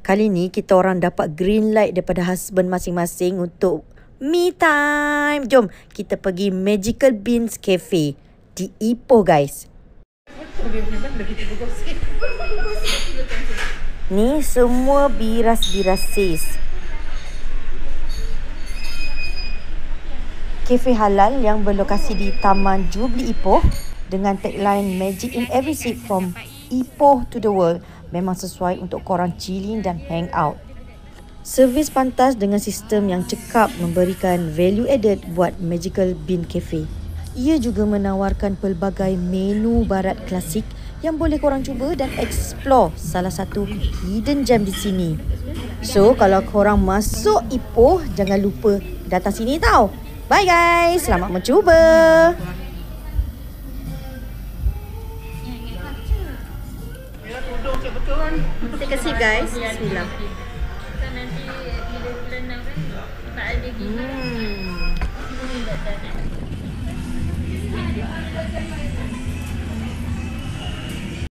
Kali ni kita orang dapat green light daripada husband masing-masing untuk me time. Jom kita pergi Magical Beans Cafe di Ipoh, guys. Ni semua biras-biras sis. Kafe halal yang berlokasi di Taman Jubilee Ipoh dengan tagline Magic in Every Seat from Ipoh to the World memang sesuai untuk korang chilling dan hang out. Servis pantas dengan sistem yang cekap memberikan value added buat Magical Bean Cafe. Ia juga menawarkan pelbagai menu barat klasik yang boleh korang cuba dan explore salah satu hidden gem di sini. So, kalau korang masuk Ipoh, jangan lupa datang sini tau. Bye guys, selamat mencuba. Take a sip guys. Bismillah. Nanti bila bulan 6 kan tak ada gila.